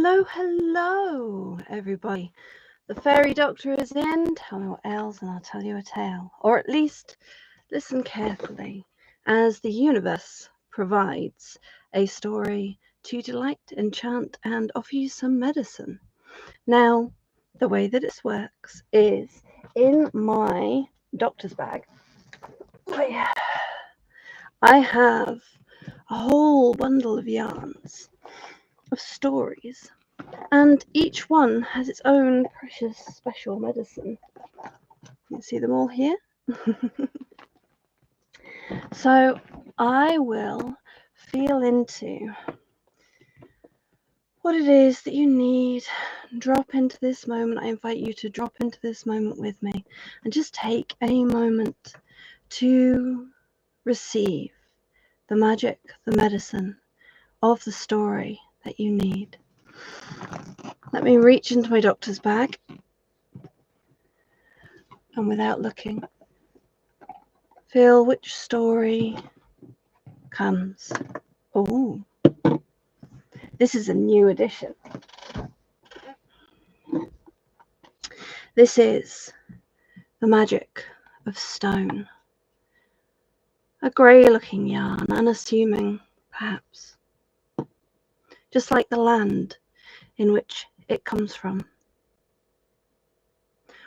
Hello, hello, everybody. The Fairy Doctor is in. Tell me what ails and I'll tell you a tale. Or at least listen carefully, as the universe provides a story to delight, enchant, and offer you some medicine. Now, the way that it works is in my doctor's bag, I have a whole bundle of yarns, of stories. And each one has its own precious special medicine. You can see them all here. So I will feel into what it is that you need. Drop into this moment. I invite you to drop into this moment with me and just take a moment to receive the magic, the medicine of the story that you need. Let me reach into my doctor's bag, and without looking, feel which story comes. Oh, this is a new edition. This is The Magic of Stone. A grey-looking yarn, unassuming, perhaps. Just like the land in which it comes from.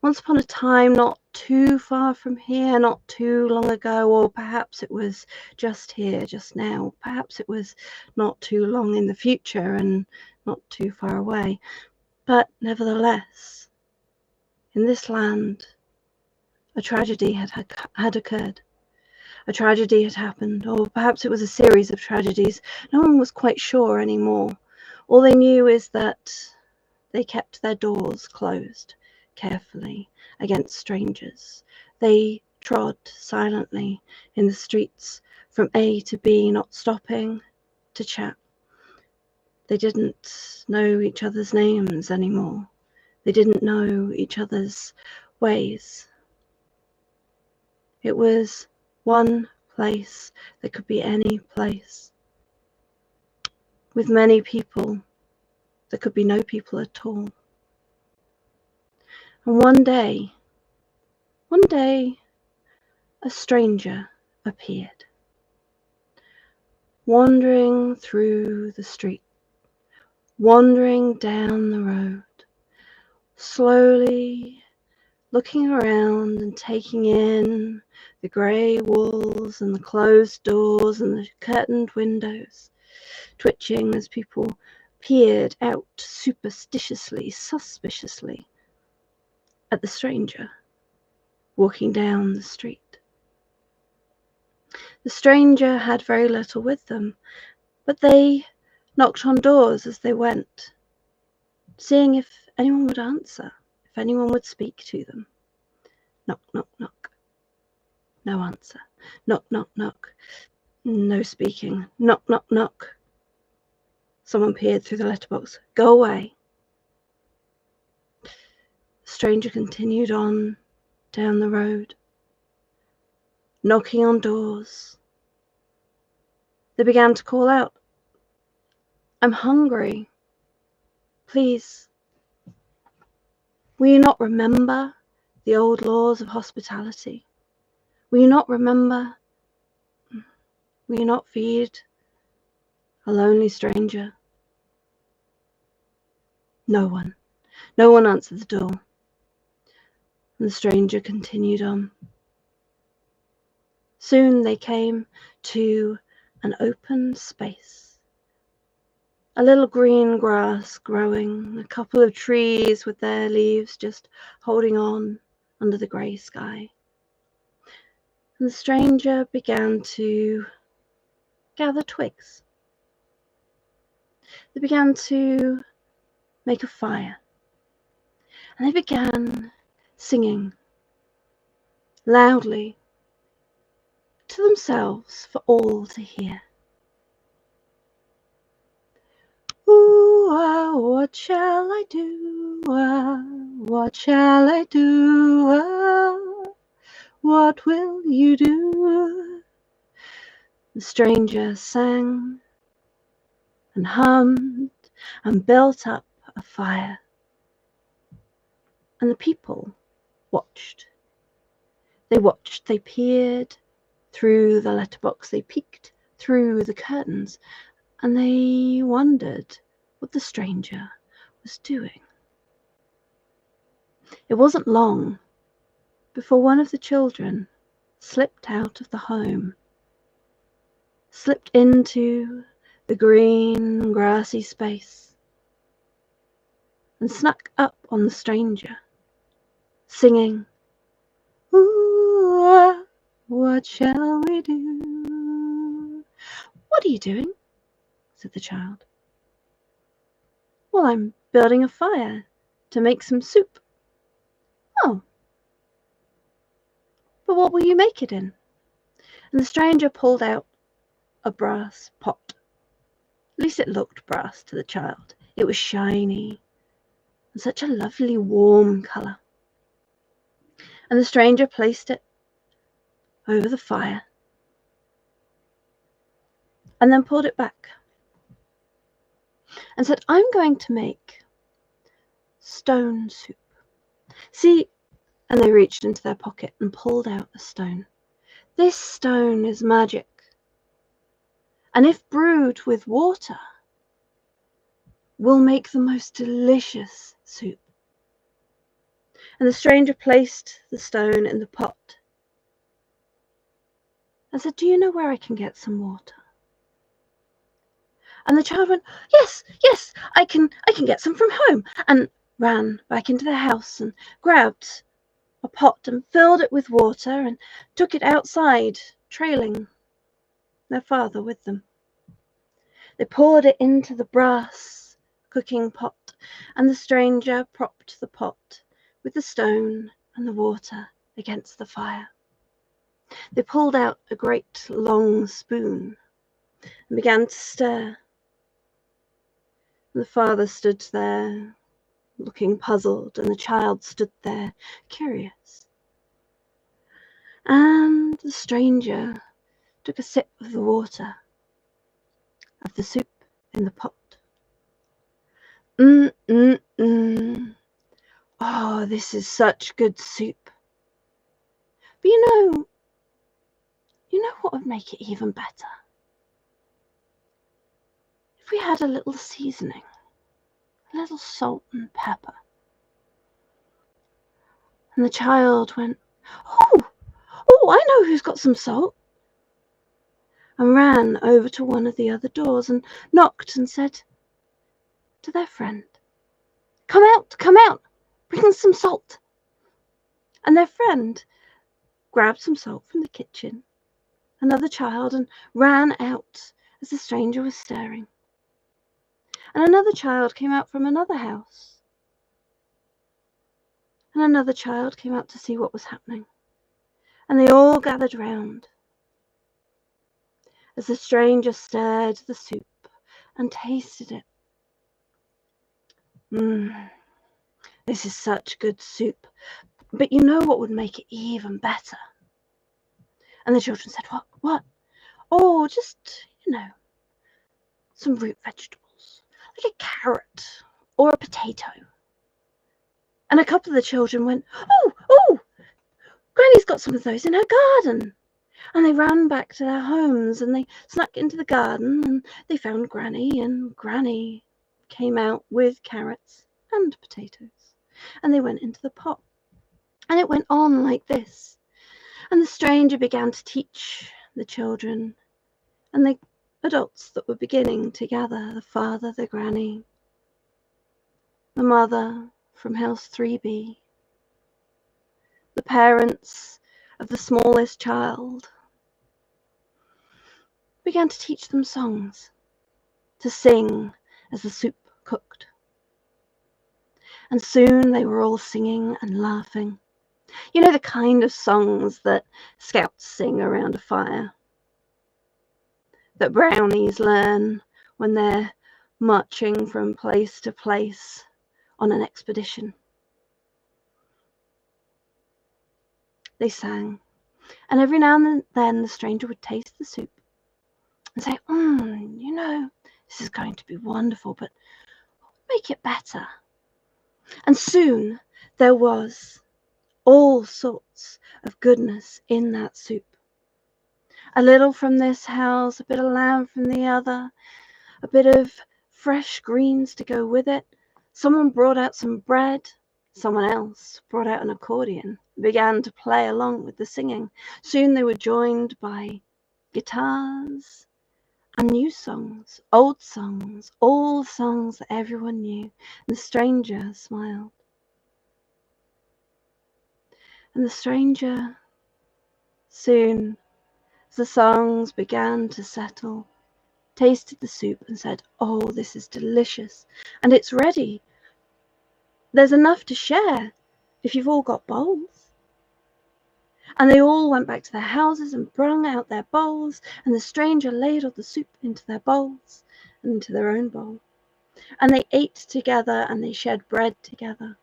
Once upon a time, not too far from here, not too long ago, or perhaps it was just here, just now. Perhaps it was not too long in the future and not too far away. But nevertheless, in this land, a tragedy had occurred. A tragedy had happened, or perhaps it was a series of tragedies. No one was quite sure anymore. All they knew is that they kept their doors closed carefully against strangers. They trod silently in the streets from A to B, not stopping to chat. They didn't know each other's names anymore. They didn't know each other's ways. It was one place that could be any place, with many people that could be no people at all. And one day, a stranger appeared, wandering through the street, wandering down the road, slowly looking around and taking in the grey walls and the closed doors and the curtained windows, twitching as people peered out superstitiously, suspiciously at the stranger walking down the street. The stranger had very little with them, but they knocked on doors as they went, seeing if anyone would answer, if anyone would speak to them. Knock, knock, knock. No answer. Knock, knock, knock. No speaking. Knock, knock, knock. Someone peered through the letterbox. Go away. The stranger continued on down the road, knocking on doors. They began to call out, I'm hungry. Please, will you not remember the old laws of hospitality? Will you not remember? Will you not feed a lonely stranger? No one answered the door. And the stranger continued on. Soon they came to an open space. A little green grass growing, a couple of trees with their leaves just holding on under the grey sky. And the stranger began to gather twigs. They began to make a fire. And they began singing loudly to themselves for all to hear. Ooh, ah, what shall I do? Ah, what shall I do? Ah, what will you do? The stranger sang and hummed and built up a fire. And the people watched. They watched, they peered through the letterbox, they peeked through the curtains, and they wondered what the stranger was doing. It wasn't long before one of the children slipped out of the home, slipped into the green grassy space, and snuck up on the stranger, singing, "Ooh, what shall we do?" "What are you doing?" said the child. "Well, I'm building a fire to make some soup." "Oh, but what will you make it in?" And the stranger pulled out a brass pot. At least it looked brass to the child. It was shiny and such a lovely warm colour. And the stranger placed it over the fire and then pulled it back and said, "I'm going to make stone soup. See," and they reached into their pocket and pulled out a stone. "This stone is magic, and if brewed with water, will make the most delicious soup." And the stranger placed the stone in the pot and said, "Do you know where I can get some water?" And the child went, Yes, I can get some from home," and ran back into the house and grabbed a pot and filled it with water and took it outside, trailing their father with them. They poured it into the brass cooking pot, and the stranger propped the pot with the stone and the water against the fire. They pulled out a great long spoon and began to stir. And the father stood there looking puzzled, and the child stood there curious. And the stranger took a sip of the water, of the soup in the pot. Oh, this is such good soup. But you know what would make it even better? If we had a little seasoning, a little salt and pepper. And the child went, Oh, I know who's got some salt," and ran over to one of the other doors and knocked and said to their friend, Come out, bring some salt." And their friend grabbed some salt from the kitchen, another child, and ran out as the stranger was stirring. And another child came out from another house, and another child came out to see what was happening. And they all gathered round as the stranger stirred the soup and tasted it. This is such good soup. But you know what would make it even better? And the children said, What? Oh, just, some root vegetables, like a carrot or a potato. And a couple of the children went, Oh, Granny's got some of those in her garden. And they ran back to their homes and they snuck into the garden and they found Granny, and Granny came out with carrots and potatoes. And they went into the pot. And it went on like this. And the stranger began to teach the children and the adults that were beginning to gather, the father, the granny, the mother from house 3B, the parents of the smallest child, began to teach them songs to sing as the soup cooked. And soon they were all singing and laughing. You know, the kind of songs that scouts sing around a fire, that brownies learn when they're marching from place to place on an expedition. They sang, and every now and then the stranger would taste the soup and say, this is going to be wonderful, but make it better. And soon there was all sorts of goodness in that soup. A little from this house, a bit of lamb from the other, a bit of fresh greens to go with it. Someone brought out some bread. Someone else brought out an accordion and began to play along with the singing. Soon they were joined by guitars and new songs, old songs, all songs that everyone knew. And the stranger smiled. And the stranger, soon, as the songs began to settle, tasted the soup and said, "Oh, this is delicious, and it's ready. There's enough to share if you've all got bowls." And they all went back to their houses and brung out their bowls, and the stranger ladled the soup into their bowls and into their own bowl. And they ate together and they shared bread together.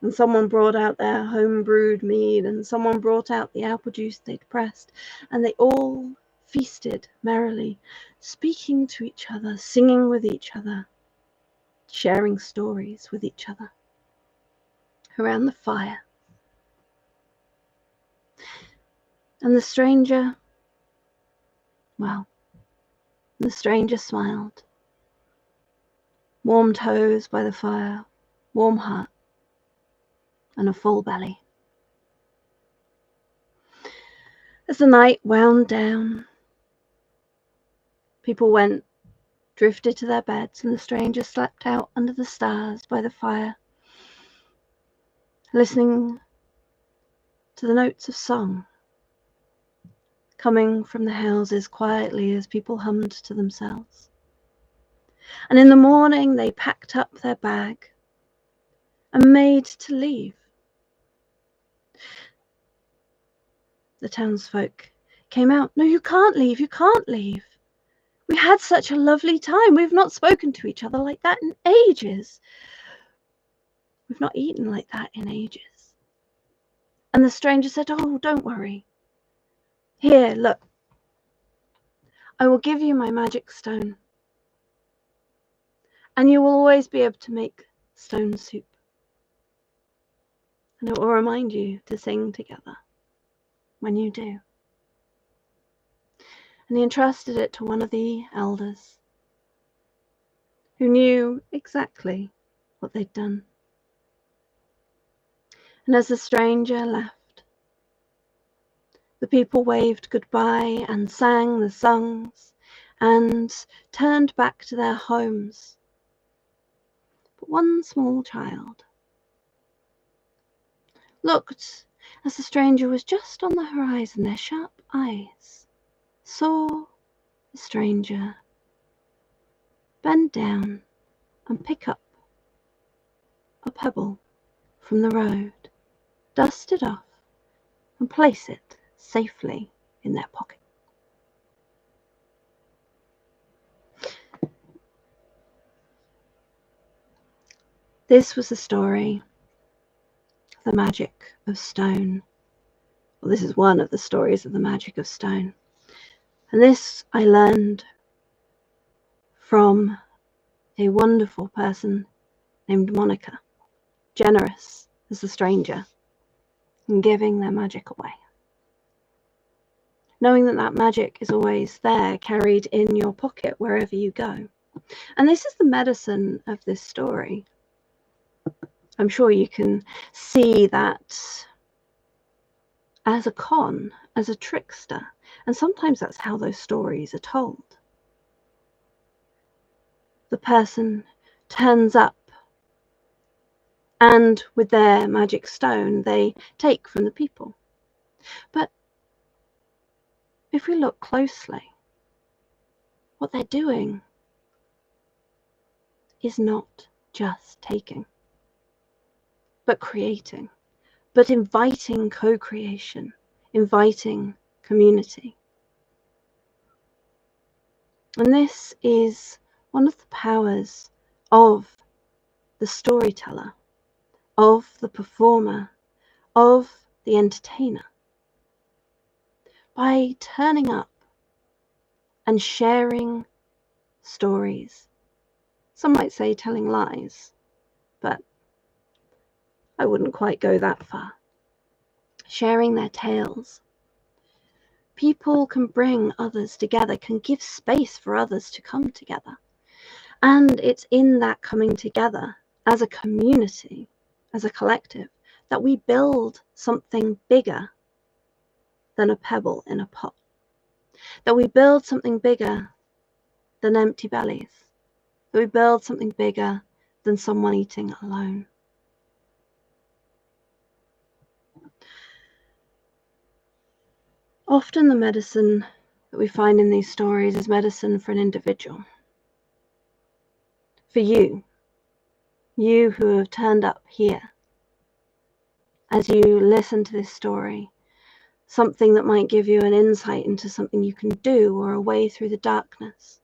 And someone brought out their home-brewed mead, and someone brought out the apple juice they'd pressed, and they all feasted merrily, speaking to each other, singing with each other, sharing stories with each other around the fire. And the stranger smiled. Warm toes by the fire, warm heart, and a full belly. As the night wound down, people drifted to their beds, and the stranger slept out under the stars by the fire, listening to the notes of song coming from the houses quietly as people hummed to themselves. And in the morning they packed up their bag and made to leave. The townsfolk came out. "No, you can't leave, you can't leave. We had such a lovely time. We've not spoken to each other like that in ages. We've not eaten like that in ages." And the stranger said, "Oh, don't worry. Here, look. I will give you my magic stone, and you will always be able to make stone soup. And it will remind you to sing together when you do." And he entrusted it to one of the elders who knew exactly what they'd done. And as the stranger left, the people waved goodbye and sang the songs and turned back to their homes. But one small child looked as the stranger was just on the horizon. Their sharp eyes saw the stranger bend down and pick up a pebble from the road, dust it off, and place it safely in their pocket. This was the story of the magic of stone. Well, this is one of the stories of the magic of stone. And this I learned from a wonderful person named Monica, generous as the stranger, in giving their magic away. Knowing that that magic is always there, carried in your pocket wherever you go. And this is the medicine of this story. I'm sure you can see that as a con, as a trickster, and sometimes that's how those stories are told. The person turns up, and with their magic stone, they take from the people. But if we look closely, what they're doing is not just taking, but creating, but inviting co-creation, inviting community. And this is one of the powers of the storyteller, of the performer, of the entertainer. By turning up and sharing stories, Some might say telling lies, but I wouldn't quite go that far. Sharing their tales. People can bring others together, can give space for others to come together. And it's in that coming together as a community, as a collective, that we build something bigger than a pebble in a pot. That we build something bigger than empty bellies. That we build something bigger than someone eating alone. Often the medicine that we find in these stories is medicine for an individual. For you who have turned up here, as you listen to this story, something that might give you an insight into something you can do, or a way through the darkness,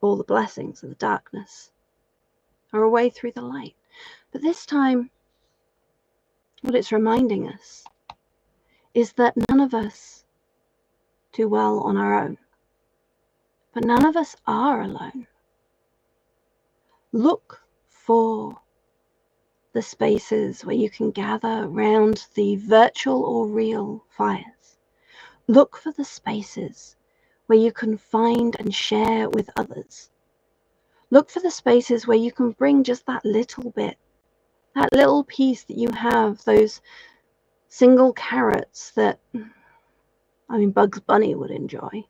all the blessings of the darkness, or a way through the light. But this time, what it's reminding us is that none of us do well on our own, but none of us are alone. Look for the spaces where you can gather around the virtual or real fires. Look for the spaces where you can find and share with others. Look for the spaces where you can bring just that little bit, that little piece that you have, those single carrots that, Bugs Bunny would enjoy,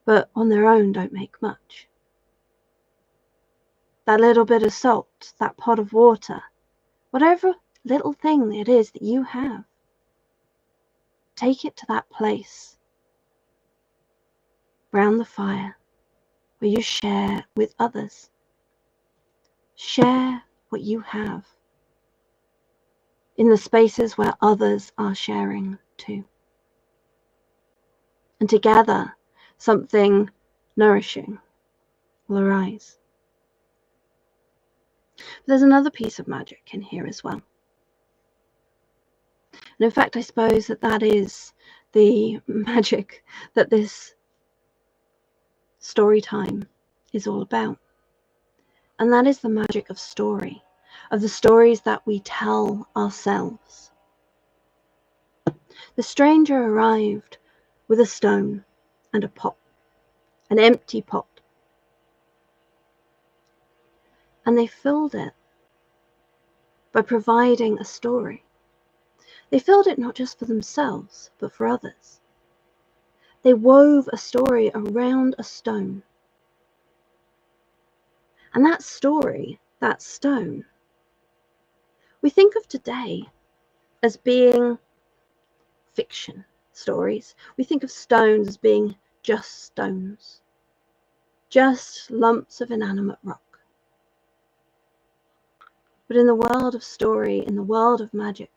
but on their own don't make much. That little bit of salt, that pot of water, whatever little thing it is that you have, take it to that place round the fire where you share with others. Share what you have in the spaces where others are sharing too. And together, something nourishing will arise. But there's another piece of magic in here as well. And in fact, I suppose that is the magic that this story time is all about. And that is the magic of story, of the stories that we tell ourselves. The stranger arrived with a stone and a pot, an empty pot. And they filled it by providing a story. They filled it not just for themselves, but for others. They wove a story around a stone. And that story, that stone, we think of today as being fiction stories. We think of stones as being just stones, just lumps of inanimate rock. But in the world of story, in the world of magic,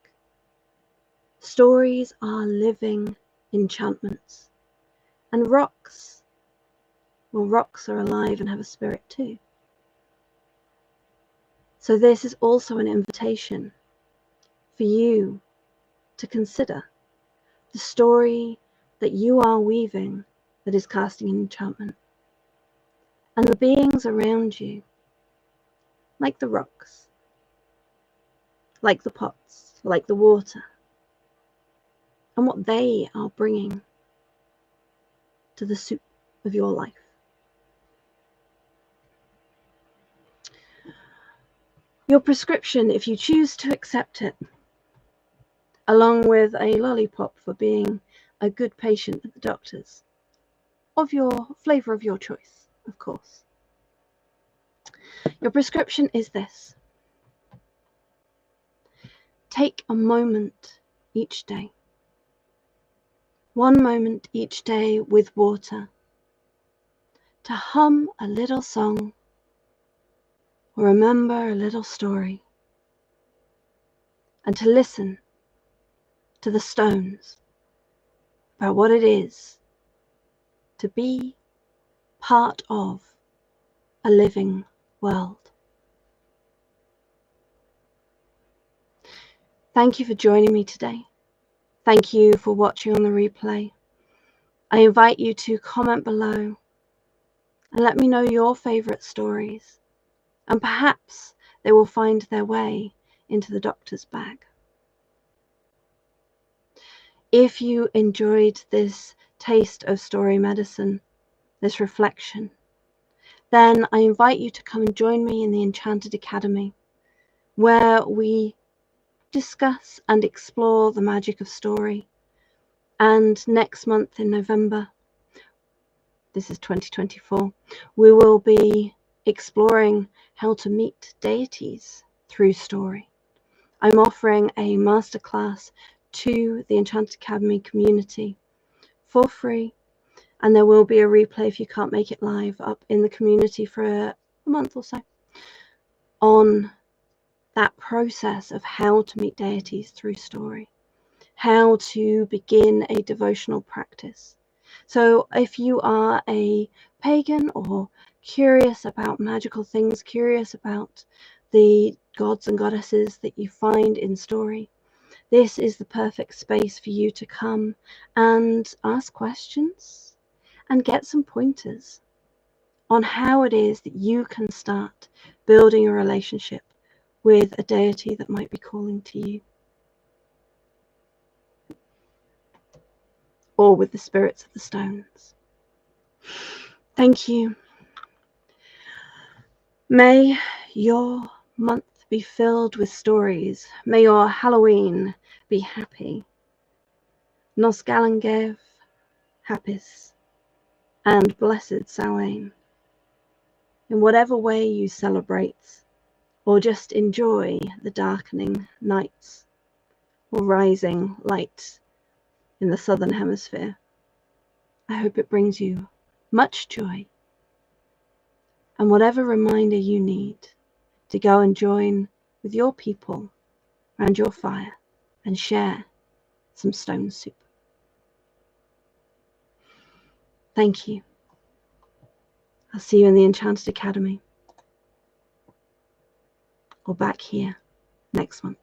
stories are living enchantments. And rocks are alive and have a spirit too. So this is also an invitation for you to consider the story that you are weaving that is casting an enchantment. And the beings around you, like the rocks, like the pots, like the water, and what they are bringing to the soup of your life. Your prescription, if you choose to accept it, along with a lollipop for being a good patient at the doctor's, of your flavour of your choice, of course. Your prescription is this. Take a moment each day. 1 moment each day with water, to hum a little song or remember a little story, and to listen to the stones about what it is to be part of a living world. Thank you for joining me today. Thank you for watching on the replay. I invite you to comment below and let me know your favourite stories, and perhaps they will find their way into the doctor's bag. If you enjoyed this taste of story medicine, this reflection, then I invite you to come and join me in the Enchanted Academy, where we discuss and explore the magic of story. And next month in November, this is 2024, we will be exploring how to meet deities through story. I'm offering a masterclass to the Enchanted Academy community for free, and there will be a replay if you can't make it live up in the community for a month or so on that process of how to meet deities through story, how to begin a devotional practice. So if you are a pagan or curious about magical things, curious about the gods and goddesses that you find in story, this is the perfect space for you to come and ask questions and get some pointers on how it is that you can start building a relationship with a deity that might be calling to you, or with the spirits of the stones. Thank you. May your month be filled with stories. May your Halloween be happy. Nos Galangev, Happis, and blessed Samhain. In whatever way you celebrate, or just enjoy the darkening nights, or rising light in the southern hemisphere, I hope it brings you much joy, and whatever reminder you need to go and join with your people around your fire and share some stone soup. Thank you. I'll see you in the Enchanted Academy, or back here next month.